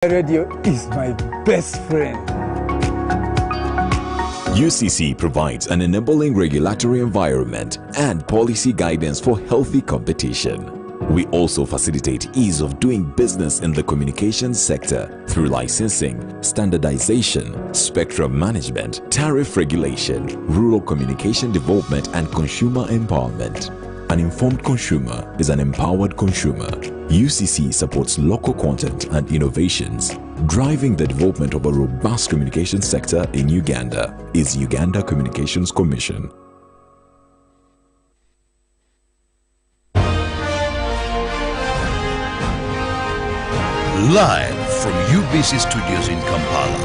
Radio is my best friend. UCC provides an enabling regulatory environment and policy guidance for healthy competition. We also facilitate ease of doing business in the communications sector through licensing, standardization, spectrum management, tariff regulation, rural communication development, and consumer empowerment. An informed consumer is an empowered consumer. UCC supports local content and innovations. Driving the development of a robust communication sector in Uganda is Uganda Communications Commission. Live from UBC Studios in Kampala,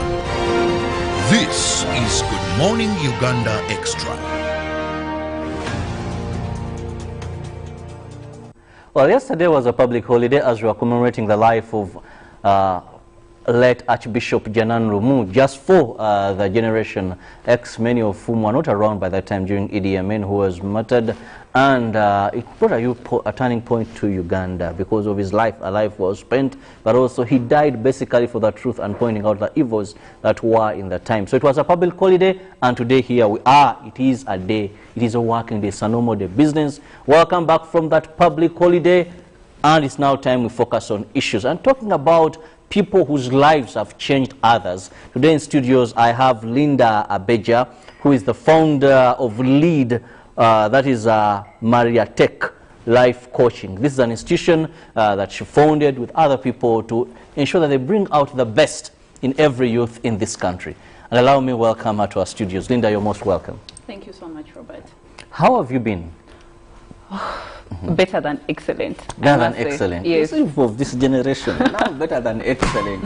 this is Good Morning Uganda Extra. Well, yesterday was a public holiday as we were commemorating the life of late Archbishop Janan Rumu, just for the Generation X, many of whom were not around by that time during Idi Amin, who was martyred. And it brought a turning point to Uganda because of his life. A life was spent, but also he died basically for the truth and pointing out the evils that were in that time. So it was a public holiday, and today here we are. It is a day. It is a working day. It's a normal day business. Welcome back from that public holiday, and it's now time we focus on issues and talking about people whose lives have changed others. Today in studios, I have Linda Abeja, who is the founder of LEAD, that is Maria Tech Life Coaching. This is an institution that she founded with other people to ensure that they bring out the best in every youth in this country. And allow me to welcome her to our studios. Linda, you're most welcome. Thank you so much, Robert. How have you been? Better than excellent. Better than excellent. Yes. Of this generation, now better than excellent.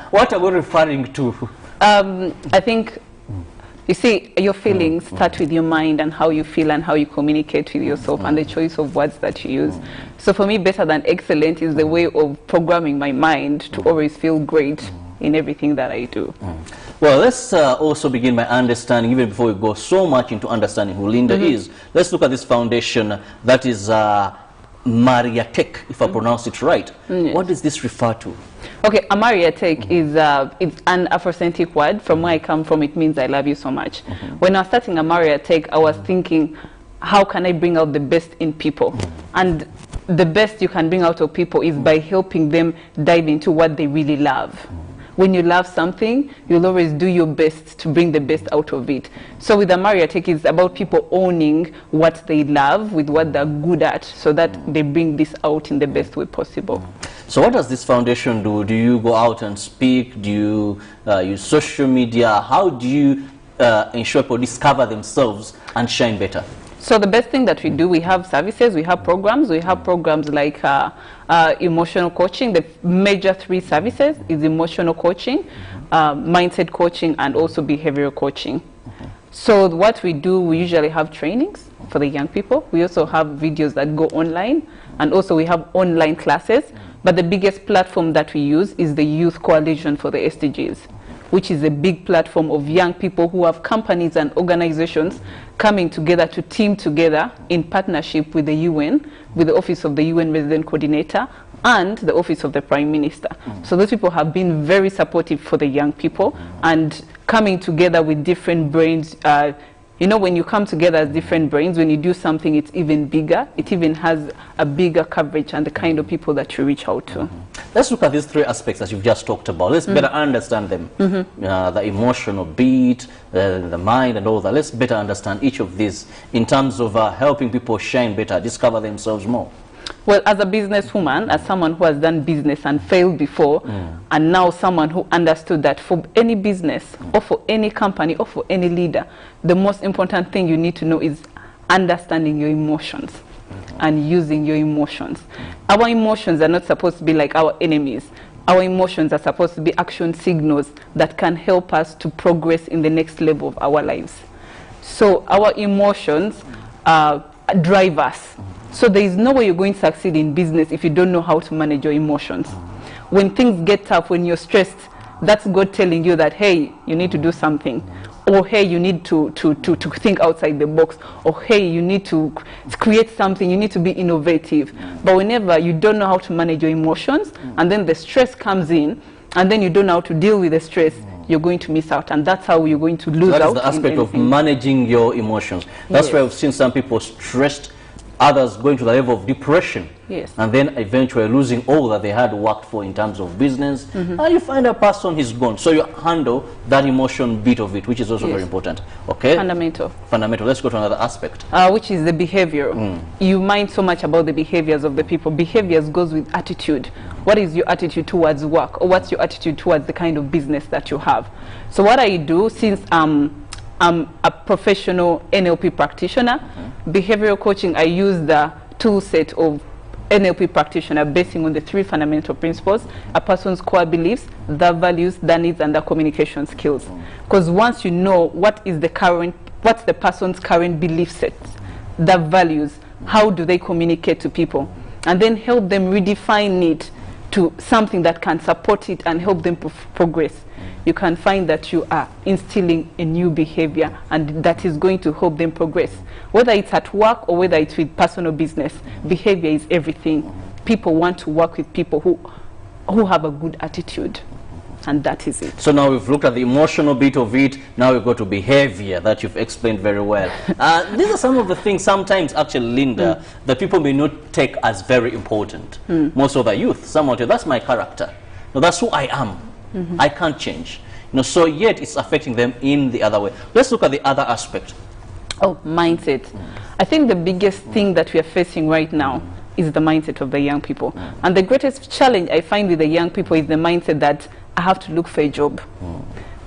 What are we referring to? I think, you see, your feelings start with your mind and how you feel and how you communicate with yourself and the choice of words that you use. So for me, better than excellent is the way of programming my mind to always feel great in everything that I do. Well, let's also begin by understanding, even before we go so much into understanding who Linda is, let's look at this foundation that is Maria Tech, if I pronounce it right. What does this refer to? Okay, Maria Tech is it's an Afrocentric word. From where I come from, it means I love you so much. When I was starting Maria Tech, I was thinking, how can I bring out the best in people? And the best you can bring out of people is by helping them dive into what they really love. When you love something, you'll always do your best to bring the best out of it. So with the Maria Tech, it's about people owning what they love with what they're good at, so that they bring this out in the best way possible. So what does this foundation do? Do you go out and speak? Do you use social media? How do you ensure people discover themselves and shine better? So the best thing that we do, we have services, we have programs. We have programs like emotional coaching. The major 3 services is emotional coaching, mindset coaching, and also behavioral coaching. So what we do, we usually have trainings for the young people. We also have videos that go online, and also we have online classes. But the biggest platform that we use is the Youth Coalition for the SDGs, which is a big platform of young people who have companies and organizations coming together to team together in partnership with the UN, with the Office of the UN Resident Coordinator and the Office of the Prime Minister. So those people have been very supportive for the young people and coming together with different brains. You know, when you come together as different brains, when you do something, it's even bigger. It even has a bigger coverage and the kind of people that you reach out to. Let's look at these 3 aspects that you've just talked about. Let's better understand them. The emotional beat, the mind and all that. Let's better understand each of these in terms of helping people shine better, discover themselves more. Well, as a businesswoman, as someone who has done business and failed before, and now someone who understood that for any business or for any company or for any leader, the most important thing you need to know is understanding your emotions and using your emotions. Our emotions are not supposed to be like our enemies. Our emotions are supposed to be action signals that can help us to progress in the next level of our lives. So our emotions drive us. So there is no way you're going to succeed in business if you don't know how to manage your emotions. When things get tough, when you're stressed, that's God telling you that, hey, you need to do something. Or hey, you need to think outside the box. Or hey, you need to create something, you need to be innovative. But whenever you don't know how to manage your emotions, and then the stress comes in, and then you don't know how to deal with the stress, you're going to miss out, and that's how you're going to lose out. That is the aspect of managing your emotions. That's why I've seen some people stressed, others going to the level of depression, and then eventually losing all that they had worked for in terms of business, and you find a person is gone. So you handle that emotion bit of it, which is also very important. Okay, fundamental. Let's go to another aspect, which is the behavior. You mind so much about the behaviors of the people. Behaviors goes with attitude. What is your attitude towards work, or what's your attitude towards the kind of business that you have? So what I do, since I'm a professional NLP practitioner, behavioral coaching, I use the tool set of NLP practitioner basing on the 3 fundamental principles: a person's core beliefs, their values, their needs, and their communication skills. Because once you know what's the person's current belief set, their values, how do they communicate to people, and then help them redefine it to something that can support it and help them progress, you can find that you are instilling a new behavior, and that is going to help them progress. Whether it's at work or whether it's with personal business, behavior is everything. People want to work with people who have a good attitude, and that is it. So now we've looked at the emotional bit of it, now we go to behavior that you've explained very well. These are some of the things sometimes, actually, Linda, that people may not take as very important. Most of the youth, someone will say, that's my character. No, that's who I am. I can't change. So yet it's affecting them in the other way. Let's look at the other aspect. Mindset. I think the biggest thing that we are facing right now is the mindset of the young people. And the greatest challenge I find with the young people is the mindset that I have to look for a job.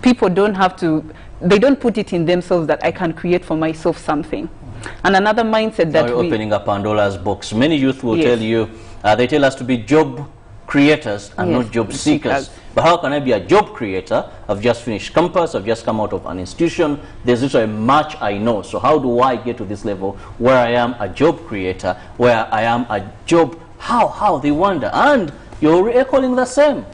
People don't have to, they don't put it in themselves that I can create for myself something. And another mindset that now we're opening up Pandora's box. Many youth will tell you, they tell us to be job creators and not job seekers. But how can I be a job creator? I've just finished campus, I've just come out of an institution, there's literally much I know. So how do I get to this level where I am a job creator, where I am a job, how they wonder, and you're echoing the same.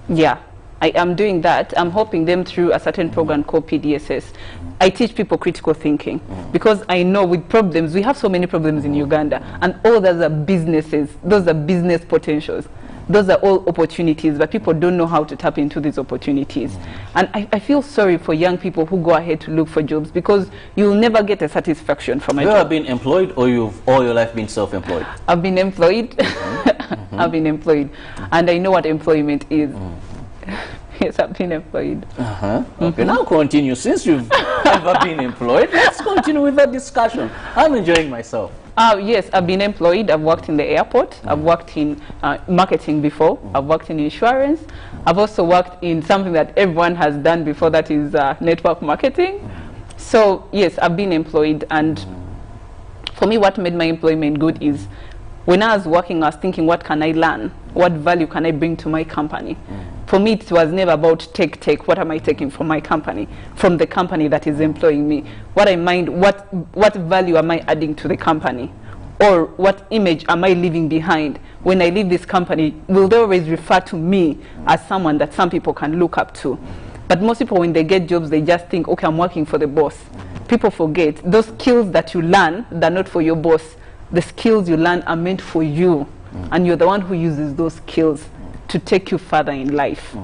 Yeah, I am doing that. I'm helping them through a certain program called PDSS. I teach people critical thinking because I know with problems, we have so many problems in Uganda, and all those are businesses, those are business potentials. Those are all opportunities, but people don't know how to tap into these opportunities. And I feel sorry for young people who go ahead to look for jobs, because you'll never get a satisfaction from a job. You have been employed, or you've all your life been self-employed? I've been employed. I've been employed. And I know what employment is. Yes, I've been employed. Okay, now continue. Since you've never been employed, let's continue with that discussion. I'm enjoying myself. Yes, I've been employed. I've worked in the airport. I've worked in marketing before. I've worked in insurance. I've also worked in something that everyone has done before, that is network marketing. So yes, I've been employed. And for me, what made my employment good is when I was working, I was thinking, what can I learn? What value can I bring to my company? For me, it was never about take. What am I taking from my company, from the company that is employing me? What I mind, what value am I adding to the company? Or what image am I leaving behind? When I leave this company, will they always refer to me as someone that some people can look up to? But most people, when they get jobs, they just think, okay, I'm working for the boss. People forget those skills that you learn, they're not for your boss. The skills you learn are meant for you. And you're the one who uses those skills to take you further in life.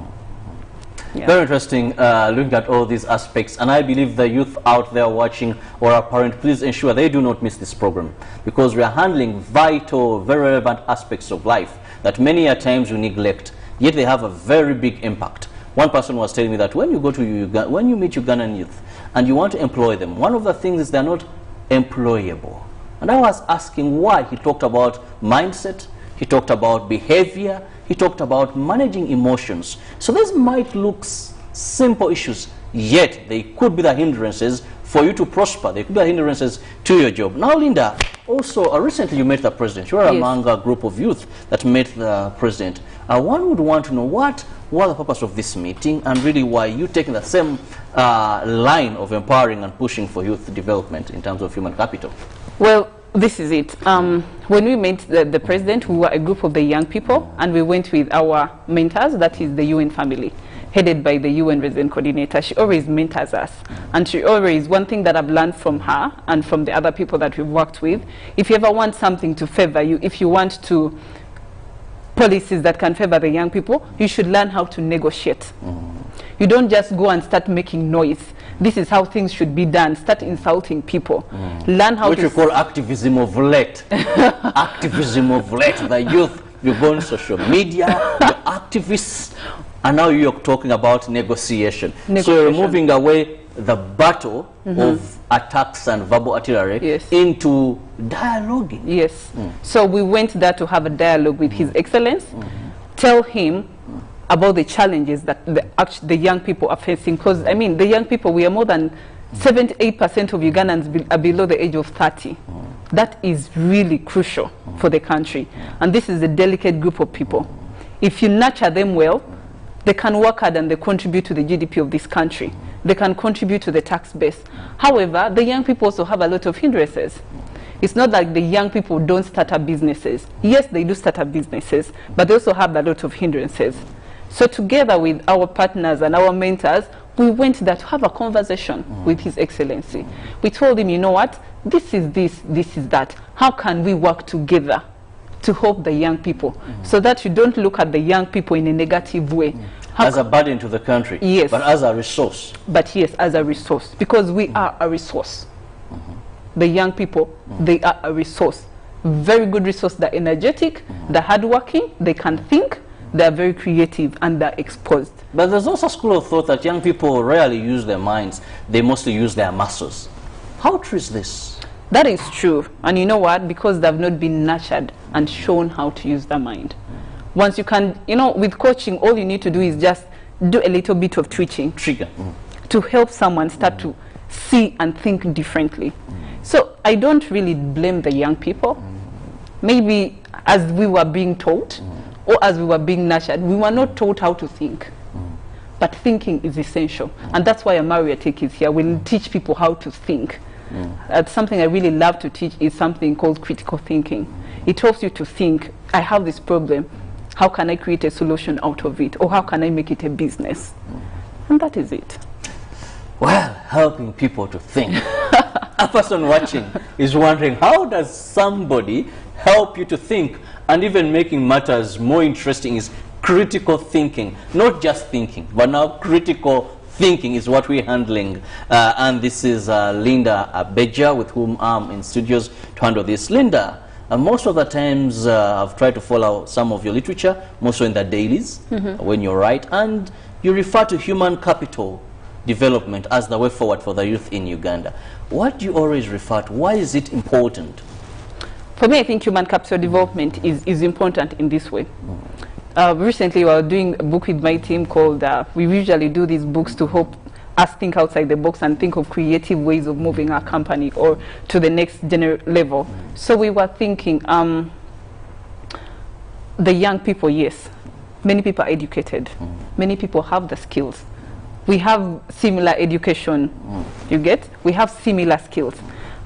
Very interesting, looking at all these aspects, and I believe the youth out there watching or are parent, please ensure they do not miss this program, because we are handling vital, very relevant aspects of life that many a times you neglect, yet they have a very big impact. One person was telling me that when you go to Uganda, when you meet Ugandan youth and you want to employ them, one of the things is they're not employable. And I was asking why. He talked about mindset, he talked about behavior, he talked about managing emotions. So these might look simple issues, yet they could be the hindrances for you to prosper. They could be the hindrances to your job. Now, Linda, also recently you met the president. You were among a group of youth that met the president. One would want to know what was the purpose of this meeting, and really why you taking the same line of empowering and pushing for youth development in terms of human capital. Well, this is it. When we met the president, we were a group of the young people, and we went with our mentors, that is the UN family, headed by the UN resident coordinator. She always mentors us. And she always, one thing that I've learned from her and from the other people that we've worked with, if you ever want something to favor you, if you want to policies that can favor the young people, you should learn how to negotiate. You don't just go and start making noise. This is how things should be done. Start insulting people. Learn how Which to... we call activism of late. Activism of late. The youth, you go on social media, the activists, and now you're talking about negotiation. So you're moving away the battle of attacks and verbal artillery into dialogue. Yes. So we went there to have a dialogue with His Excellence, tell him about the challenges that the young people are facing. Because, I mean, the young people, we are more than 78% of Ugandans are below the age of 30. That is really crucial for the country. And this is a delicate group of people. If you nurture them well, they can work hard and they contribute to the GDP of this country. They can contribute to the tax base. However, the young people also have a lot of hindrances. It's not like the young people don't start up businesses. Yes, they do start up businesses, but they also have a lot of hindrances. So together with our partners and our mentors, we went there to have a conversation with His Excellency. We told him, you know what, this is this, this is that. How can we work together to help the young people so that you don't look at the young people in a negative way? As a burden to the country, yes, but as a resource. But yes, as a resource, because we are a resource. The young people, they are a resource. Very good resource. They're energetic, they're hardworking, they can think, they're very creative, and they're exposed. But there's also a school of thought that young people rarely use their minds. They mostly use their muscles. How true is this? That is true. And you know what? Because they've not been nurtured and shown how to use their mind. Once you can, you know, with coaching, all you need to do is just do a little bit of twitching. Trigger. To help someone start to see and think differently. So I don't really blame the young people. Maybe as we were being taught, or as we were being nurtured, we were not taught how to think. But thinking is essential. And that's why Amaria Tech is here. We'll teach people how to think. Something I really love to teach is something called critical thinking. It helps you to think, I have this problem. How can I create a solution out of it? Or how can I make it a business? And that is it. Well, helping people to think. A person watching is wondering, how does somebody help you to think? And even making matters more interesting is critical thinking. Not just thinking, but now critical thinking is what we're handling. And this is Linda Abeja, with whom I'm in studios to handle this. Linda, most of the times I've tried to follow some of your literature, mostly in the dailies, when you write, and you refer to human capital development as the way forward for the youth in Uganda. What do you always refer to? Why is it important? For me, I think human capital development is important in this way. Recently, we were doing a book with my team called, we usually do these books to help us think outside the box and think of creative ways of moving our company or to the next level. So we were thinking, the young people, yes, many people are educated. Many people have the skills. We have similar education, you get? We have similar skills.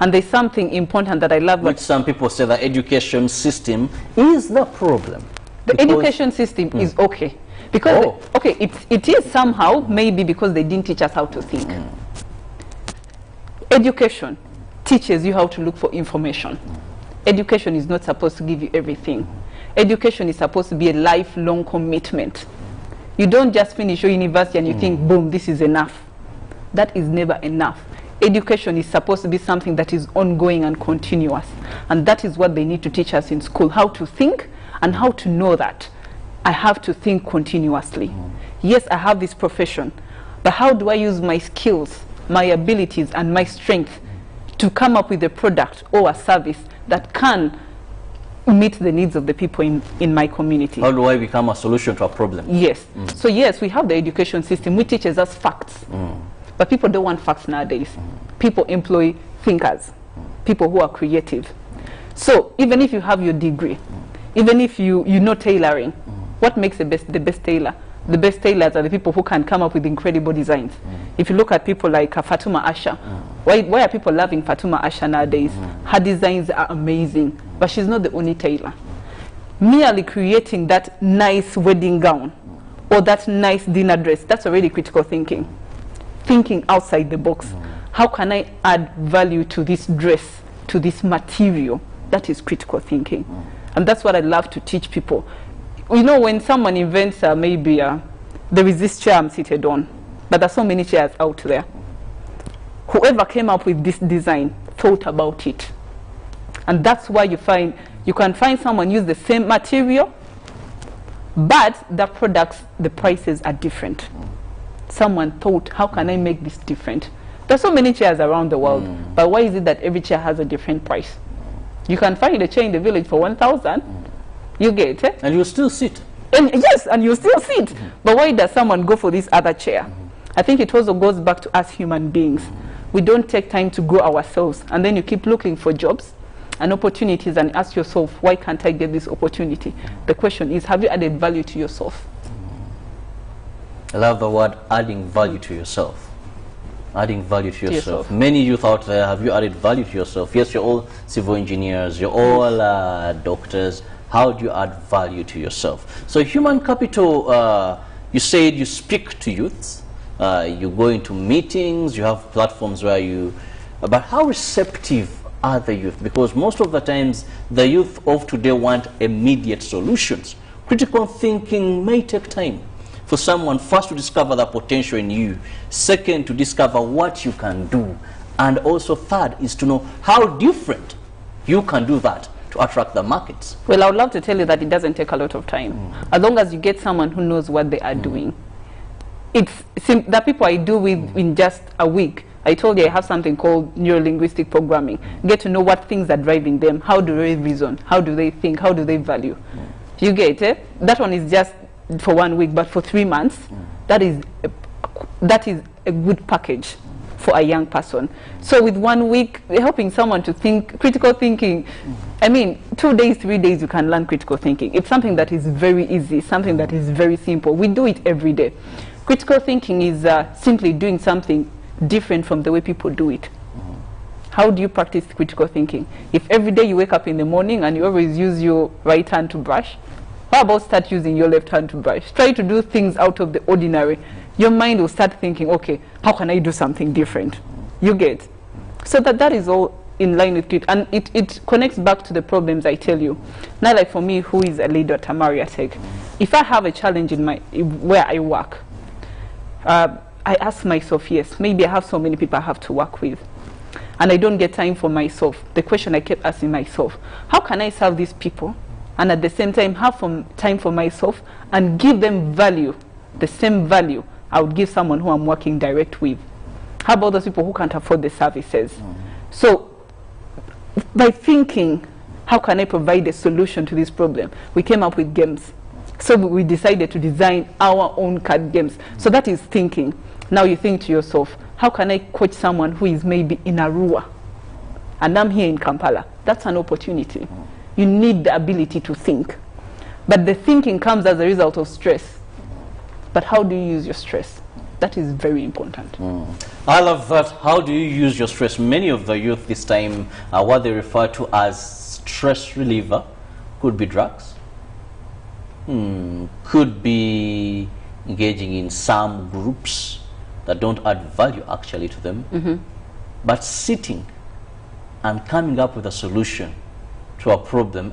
And there's something important that I love. Which some people say the education system is the problem. The education system is okay. Because, okay, it is somehow, maybe because they didn't teach us how to think. Education teaches you how to look for information. Education is not supposed to give you everything. Education is supposed to be a lifelong commitment. You don't just finish your university and you think, boom, this is enough. That is never enough. Education is supposed to be something that is ongoing and continuous. And that is what they need to teach us in school, how to think and how to know that I have to think continuously. Yes, I have this profession, but how do I use my skills, my abilities, and my strength to come up with a product or a service that can meet the needs of the people in my community? How do I become a solution to a problem? Yes. So yes, we have the education system which teaches us facts. But people don't want facts nowadays. People employ thinkers, people who are creative. So even if you have your degree, even if you know tailoring, what makes the best tailor? The best tailors are the people who can come up with incredible designs. If you look at people like Fatuma Asha, why are people loving Fatuma Asha nowadays? Her designs are amazing, but she's not the only tailor. Merely creating that nice wedding gown or that nice dinner dress, that's already critical thinking. Thinking outside the box. How can I add value to this dress, to this material? That is critical thinking. And that's what I love to teach people. You know, when someone invents maybe there is this chair I'm seated on, but there's so many chairs out there. Whoever came up with this design thought about it. And that's why you can find someone use the same material, but the products, the prices are different. Someone thought, how can I make this different? There's so many chairs around the world, but why is it that every chair has a different price? You can find a chair in the village for 1,000, you get it? And you still sit. And yes, and you still sit. But why does someone go for this other chair? I think it also goes back to us human beings. We don't take time to grow ourselves, and then you keep looking for jobs and opportunities and ask yourself, why can't I get this opportunity? The question is, have you added value to yourself? I love the word adding value to yourself. Adding value to yourself. Many youth out there, have you added value to yourself? Yes, you're all civil engineers, you're all doctors. How do you add value to yourself? So human capital, you said you speak to youths, you go into meetings, you have platforms where you, but how receptive are the youth? Because most of the times the youth of today want immediate solutions. Critical thinking may take time for someone first to discover the potential in you, second to discover what you can do, and also third is to know how different you can do that to attract the markets. Well, I would love to tell you that it doesn't take a lot of time. As long as you get someone who knows what they are doing. It's the people I do with in just a week. I told you I have something called neuro-linguistic programming. Get to know what things are driving them. How do they reason? How do they think? How do they value? You get it? That one is just for 1 week, but for 3 months, that is a good package for a young person. So with 1 week, helping someone to think, critical thinking, I mean, 2 days, 3 days, you can learn critical thinking. It's something that is very easy, something that is very simple. We do it every day. Critical thinking is simply doing something different from the way people do it. How do you practice critical thinking? If every day you wake up in the morning and you always use your right hand to brush, how about start using your left hand to brush? Try to do things out of the ordinary. Your mind will start thinking, okay, how can I do something different? You get? So that is all in line with it. And it connects back to the problems I tell you. Now, like for me, who is a leader at Amaria Tech, if I have a challenge in where I work, I ask myself, yes, maybe I have so many people I have to work with, and I don't get time for myself. The question I kept asking myself, how can I serve these people and at the same time have time for myself and give them value, the same value I would give someone who I'm working direct with? How about those people who can't afford the services? So by thinking, how can I provide a solution to this problem, we came up with games. So we decided to design our own card games. So that is thinking. Now you think to yourself, how can I coach someone who is maybe in Arua and I'm here in Kampala? That's an opportunity. You need the ability to think. But the thinking comes as a result of stress. But how do you use your stress? That is very important. I love that. How do you use your stress? Many of the youth this time, what they refer to as stress reliever, could be drugs, could be engaging in some groups that don't add value actually to them, but sitting and coming up with a solution to a problem.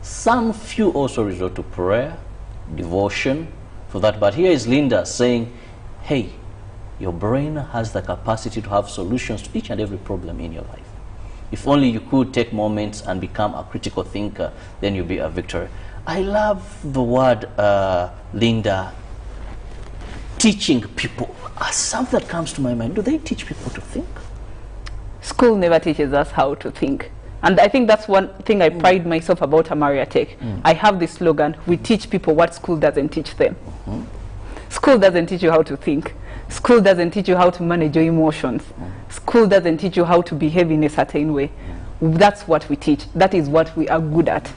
Some few also resort to prayer, devotion for that. But here is Linda saying, hey, your brain has the capacity to have solutions to each and every problem in your life. If only you could take moments and become a critical thinker, then you'll be a victor. I love the word, Linda, teaching people. Something that comes to my mind, do they teach people to think? School never teaches us how to think. And I think that's one thing I pride myself about Amaria Tech. I have this slogan, we teach people what school doesn't teach them. School doesn't teach you how to think. School doesn't teach you how to manage your emotions. School doesn't teach you how to behave in a certain way. That's what we teach. That is what we are good at.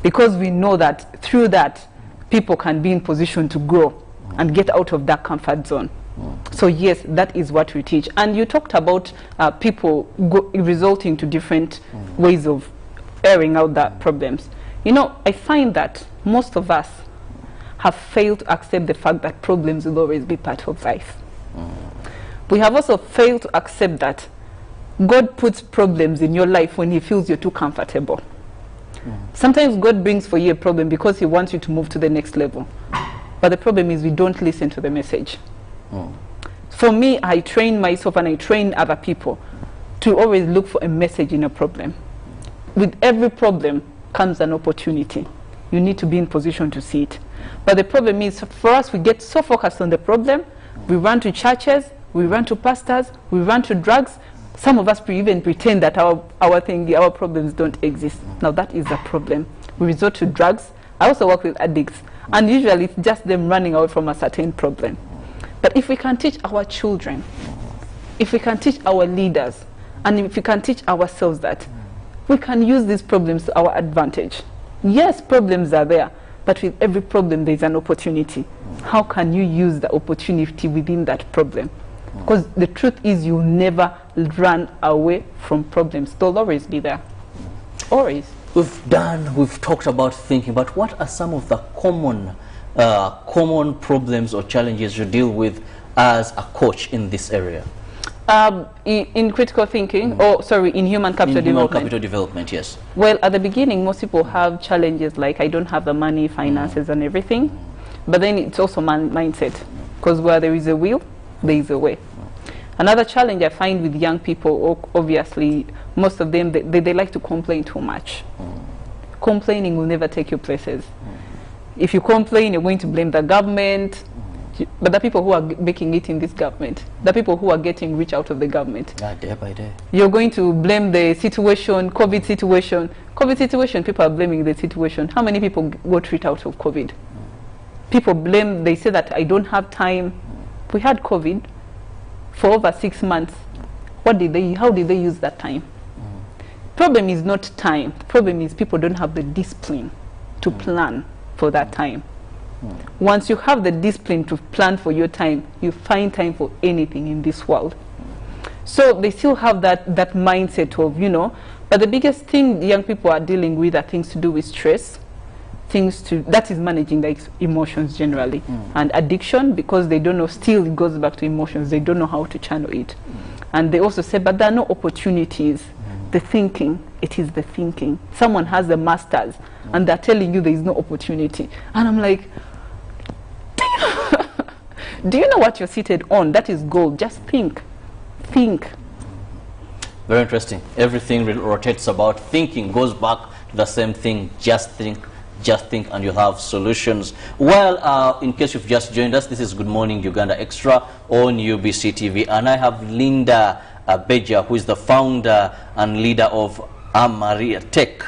Because we know that through that, people can be in position to grow and get out of that comfort zone. So yes, that is what we teach. And you talked about people resulting to different ways of airing out their problems. You know, I find that most of us have failed to accept the fact that problems will always be part of life. We have also failed to accept that God puts problems in your life when he feels you're too comfortable. Sometimes God brings for you a problem because he wants you to move to the next level. But the problem is we don't listen to the message. For me, I train myself and I train other people to always look for a message in a problem. With every problem comes an opportunity. You need to be in position to see it. But the problem is, for us, we get so focused on the problem, we run to churches, we run to pastors, we run to drugs. Some of us even pretend that our problems don't exist. Now that is a problem. We resort to drugs. I also work with addicts, and usually it's just them running away from a certain problem. But if we can teach our children, if we can teach our leaders, and if we can teach ourselves that we can use these problems to our advantage. Yes, problems are there, but with every problem there's an opportunity. How can you use the opportunity within that problem? Because the truth is, you'll never run away from problems. They'll always be there. Always. We've talked about thinking, but what are some of the common problems or challenges you deal with as a coach in this area? In critical thinking, in human capital development. Human capital development, yes. Well, at the beginning, most people have challenges like, I don't have the money, finances, and everything. But then it's also mindset, because where there is a will, there is a way. Another challenge I find with young people, obviously, most of them, they like to complain too much. Complaining will never take you places. If you complain, you're going to blame the government. But the people who are making it in this government, the people who are getting rich out of the government, day by day, you're going to blame the situation, COVID situation. COVID situation, people are blaming the situation. How many people got rich out of COVID? People blame, they say that I don't have time. We had COVID for over 6 months. How did they use that time? Problem is not time. Problem is people don't have the discipline to plan for that time. Once you have the discipline to plan for your time, you find time for anything in this world. So they still have that mindset of, but the biggest thing young people are dealing with are things to do with stress, that is managing the emotions generally, and addiction, because they don't know, still it goes back to emotions, they don't know how to channel it. And they also say, but there are no opportunities. The thinking, it is the thinking. Someone has a master's and they're telling you there is no opportunity. And I'm like, do you know what you're seated on? That is gold. Just think. Think. Very interesting. Everything rotates about thinking, goes back to the same thing. Just think, and you have solutions. Well, in case you've just joined us, this is Good Morning Uganda Extra on UBC TV, and I have Linda Beja, who is the founder and leader of Maria Tech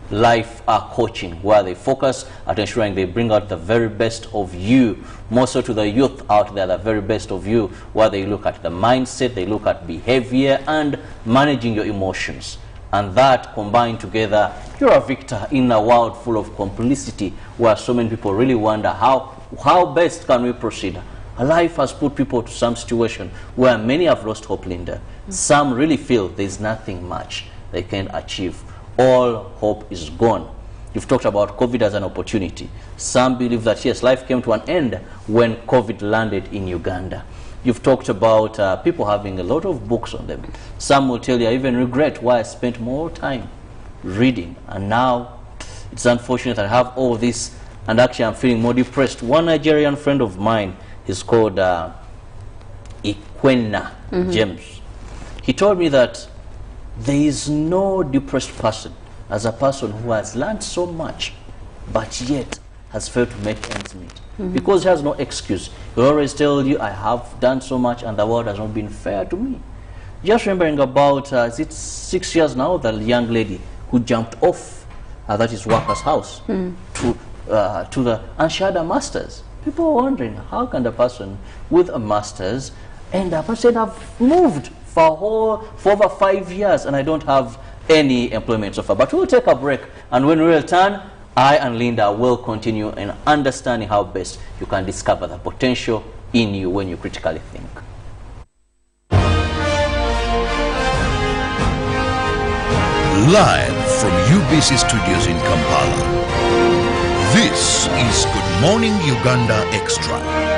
Life Coaching, where they focus at ensuring they bring out the very best of you, more so to the youth out there, the very best of you, where they look at the mindset, they look at behavior and managing your emotions. And that combined together, you're a victor in a world full of complicity, where so many people really wonder how best can we proceed. Life has put people to some situation where many have lost hope, Linda. Some really feel there's nothing much they can achieve. All hope is gone. You've talked about COVID as an opportunity. Some believe that, yes, life came to an end when COVID landed in Uganda. You've talked about people having a lot of books on them. Some will tell you, I even regret why I spent more time reading. And now it's unfortunate I have all this, and actually I'm feeling more depressed. One Nigerian friend of mine is called Ikwena James. He told me that there is no depressed person as a person who has learned so much, but yet has failed to make ends meet. Because he has no excuse. He'll always tell you, I have done so much and the world has not been fair to me. Just remembering about, is it 6 years now, the young lady who jumped off that is worker's house and she had a master's. People are wondering, how can the person with a master's end up and said, I've moved for over 5 years and I don't have any employment so far. But we'll take a break, and when we return, I and Linda will continue in understanding how best you can discover the potential in you when you critically think. Live from UBC Studios in Kampala, this is Good Morning Uganda Extra.